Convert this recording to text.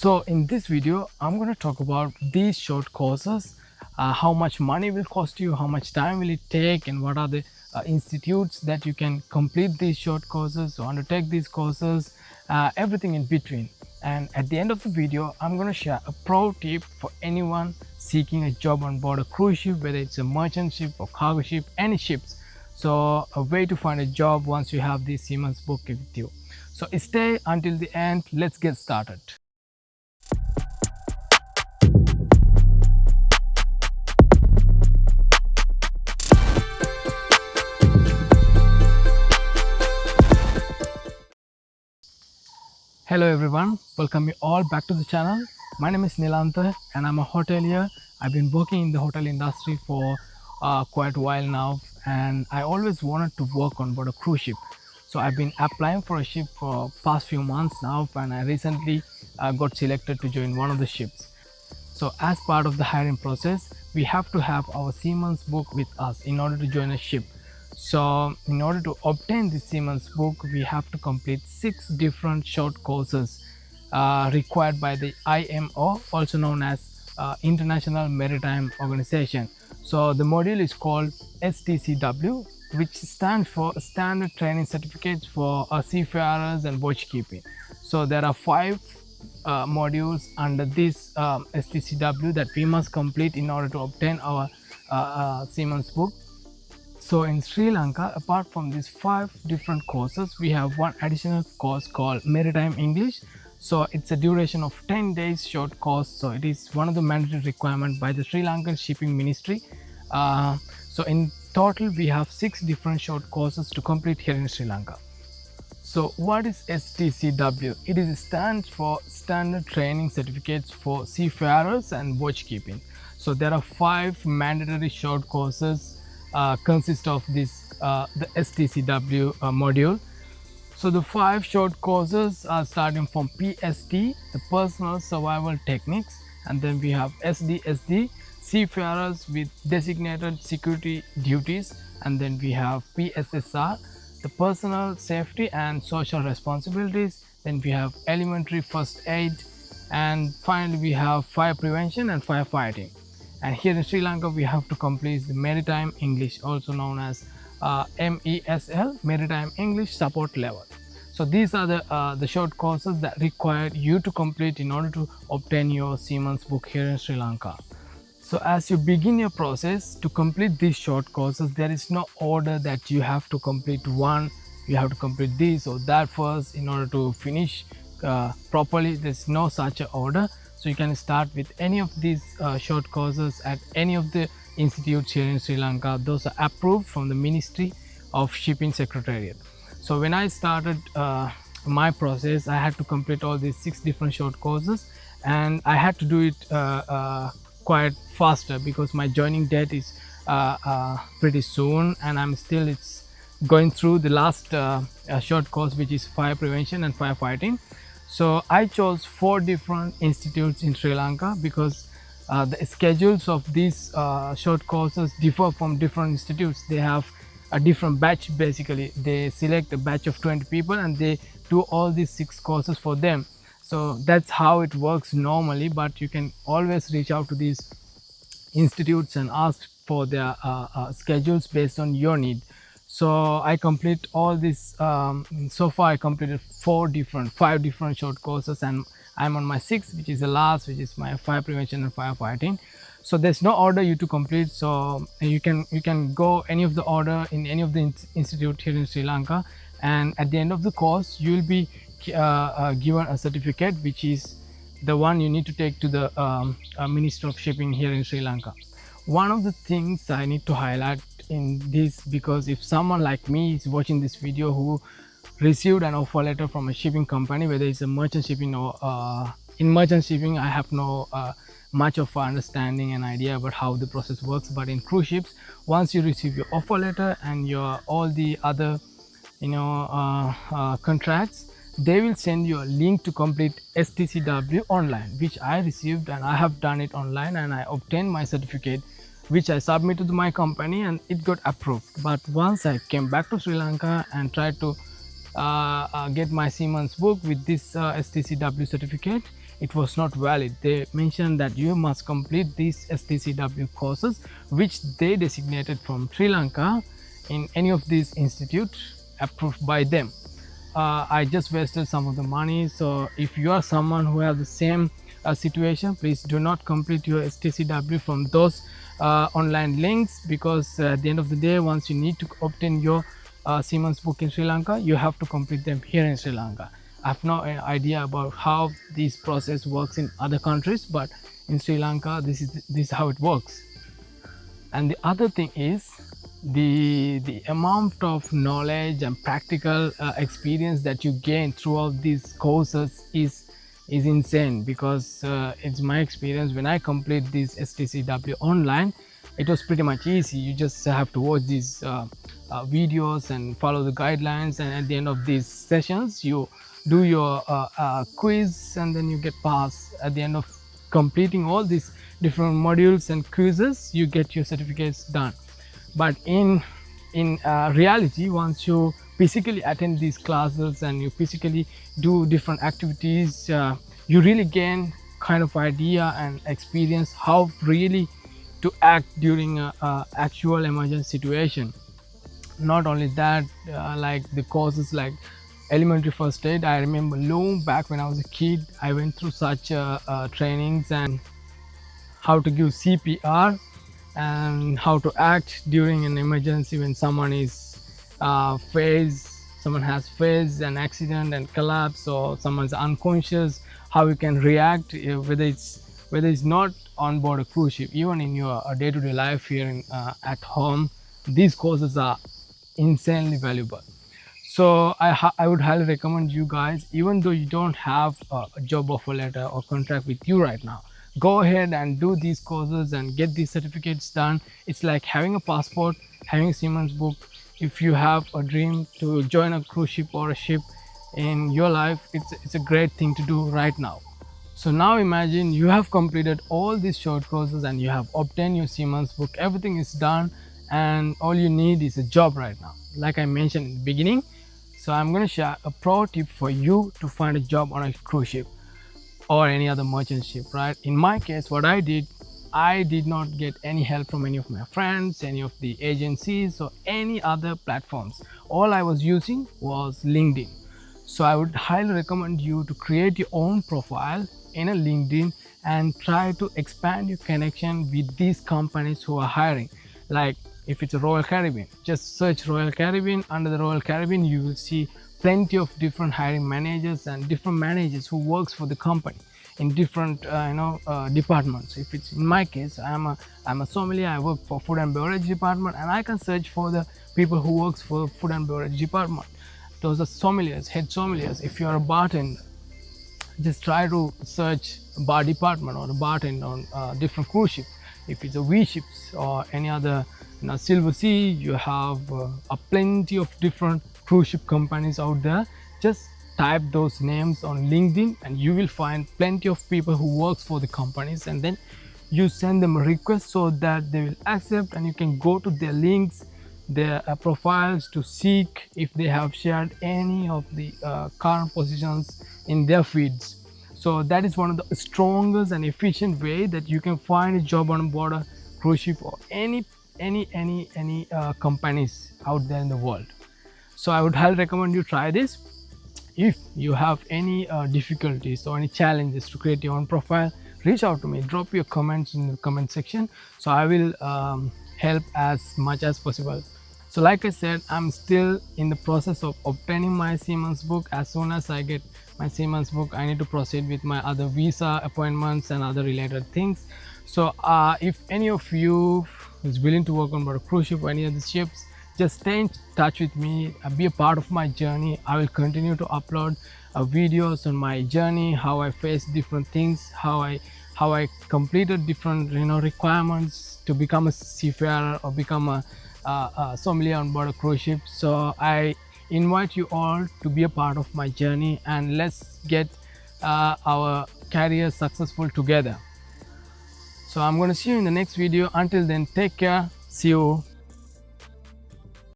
So in this video, I'm going to talk about these short courses, how much money will cost you, how much time will it take, and what are the institutes that you can complete these short courses or undertake these courses, everything in between. And at the end of the video, I'm going to share a pro tip for anyone seeking a job on board a cruise ship, whether it's a merchant ship or cargo ship, any ships. So a way to find a job once you have this Seaman's book with you. So stay until the end. Let's get started. Hello everyone, welcome you all back to the channel. My name is Nilantha and I'm a hotelier. I've been working in the hotel industry for quite a while now, and I always wanted to work on board a cruise ship. So I've been applying for a ship for past few months now, and I recently got selected to join one of the ships. So as part of the hiring process, we have to have our Seaman's book with us in order to join a ship. So in order to obtain the Seaman's book, we have to complete 6 different short courses required by the IMO, also known as International Maritime Organization. So the module is called STCW, which stands for Standard Training Certificates for Seafarers and Watch Keeping. So there are 5 modules under this STCW that we must complete in order to obtain our Seaman's book. So in Sri Lanka, apart from these 5 different courses, we have one additional course called Maritime English. So it's a duration of 10 days short course. So it is one of the mandatory requirements by the Sri Lankan Shipping Ministry. So in total, we have 6 different short courses to complete here in Sri Lanka. So what is STCW? It stands for Standard Training Certificates for Seafarers and Watch Keeping. So there are 5 mandatory short courses consist of this the STCW module. So the 5 short courses are starting from PST, the Personal Survival Techniques, and then we have SDSD, Seafarers with Designated Security Duties, and then we have PSSR, the Personal Safety and Social Responsibilities, then we have Elementary First Aid, and finally we have Fire Prevention and Firefighting. And here in Sri Lanka, we have to complete the Maritime English, also known as MESL, Maritime English Support Level. So these are the short courses that require you to complete in order to obtain your Seaman's book here in Sri Lanka. So as you begin your process to complete these short courses, there is no order that you have to complete one, you have to complete this or that first in order to finish properly. There's no such an order. So you can start with any of these short courses at any of the institutes here in Sri Lanka. Those are approved from the Ministry of Shipping Secretariat. So when I started my process, I had to complete all these 6 different short courses, and I had to do it quite faster because my joining date is pretty soon, and it's going through the last short course, which is Fire Prevention and Firefighting. So I chose 4 different institutes in Sri Lanka because the schedules of these short courses differ from different institutes. They have a different batch. Basically, they select a batch of 20 people and they do all these 6 courses for them. So that's how it works normally, but you can always reach out to these institutes and ask for their schedules based on your need. So I complete all this. So far I completed 5 different short courses, and I'm on my 6th, which is the last, which is my Fire Prevention and Firefighting. So there's no order you to complete, so you can go any of the order in any of the institute here in Sri Lanka, and at the end of the course you will be given a certificate, which is the one you need to take to the Minister of Shipping here in Sri Lanka. One of the things I need to highlight in this, because if someone like me is watching this video who received an offer letter from a shipping company, whether it's a merchant shipping or in merchant shipping, I have no much of understanding and idea about how the process works. But in cruise ships, once you receive your offer letter and your all the other contracts, they will send you a link to complete STCW online, which I received, and I have done it online, and I obtained my certificate, which I submitted to my company, and it got approved. But once I came back to Sri Lanka and tried to get my Seaman's book with this STCW certificate, it was not valid. They mentioned that you must complete these STCW courses which they designated from Sri Lanka in any of these institutes approved by them. I just wasted some of the money. So if you are someone who has the same situation, please do not complete your STCW from those online links, because at the end of the day, once you need to obtain your Seaman's book in Sri Lanka, you have to complete them here in Sri Lanka. I have no idea about how this process works in other countries, but in Sri Lanka, this is how it works. And the other thing is the amount of knowledge and practical experience that you gain throughout these courses is insane, because it's my experience when I complete this STCW online, it was pretty much easy. You just have to watch these videos and follow the guidelines, and at the end of these sessions you do your quiz, and then you get passed. At the end of completing all these different modules and quizzes, you get your certificates done. But in reality, once you physically attend these classes and you physically do different activities, you really gain kind of idea and experience how really to act during a actual emergency situation. Not only that, like the courses like elementary first aid, I remember long back when I was a kid, I went through such trainings, and how to give CPR and how to act during an emergency when someone is someone has faced an accident and collapse, or someone's unconscious, how you can react, whether it's not on board a cruise ship, even in your day-to-day life here at home. These courses are insanely valuable. So I would highly recommend you guys, even though you don't have a job offer letter or contract with you right now, go ahead and do these courses and get these certificates done. It's like having a passport, having a Seaman's book. If you have a dream to join a cruise ship or a ship in your life, it's a great thing to do right now. So now imagine you have completed all these short courses and you have obtained your Seaman's book. Everything is done, and all you need is a job right now, like I mentioned in the beginning. So I'm going to share a pro tip for you to find a job on a cruise ship or any other merchant ship, right? In my case, what I did not get any help from any of my friends, any of the agencies, or any other platforms. All I was using was LinkedIn. So I would highly recommend you to create your own profile in a LinkedIn and try to expand your connection with these companies who are hiring. Like if it's a Royal Caribbean, just search Royal Caribbean. Under the Royal Caribbean, you will see plenty of different hiring managers and different managers who works for the company in different departments. If it's in my case, I'm a sommelier. I work for food and beverage department, and I can search for the people who works for food and beverage department. Those are sommeliers, head sommeliers. If you are a bartender, just try to search bar department or a bartender on different cruise ships. If it's a V ships or any other Silver Sea, you have a plenty of different cruise ship companies out there. Just type those names on LinkedIn and you will find plenty of people who works for the companies, and then you send them a request so that they will accept, and you can go to their links, their profiles, to seek if they have shared any of the current positions in their feeds. So that is one of the strongest and efficient way that you can find a job on board a cruise ship or any companies out there in the world. So I would highly recommend you try this. If you have any difficulties or any challenges to create your own profile, reach out to me, drop your comments in the comment section, so I will help as much as possible. So like I said, I'm still in the process of obtaining my Seaman's book. As soon as I get my Seaman's book, I need to proceed with my other visa appointments and other related things. So if any of you is willing to work on board a cruise ship or any of the ships, just stay in touch with me, be a part of my journey. I will continue to upload videos on my journey, how I faced different things, how I completed different requirements to become a seafarer or become a sommelier on board a cruise ship. So I invite you all to be a part of my journey, and let's get our career successful together. So I'm going to see you in the next video. Until then, take care. See you.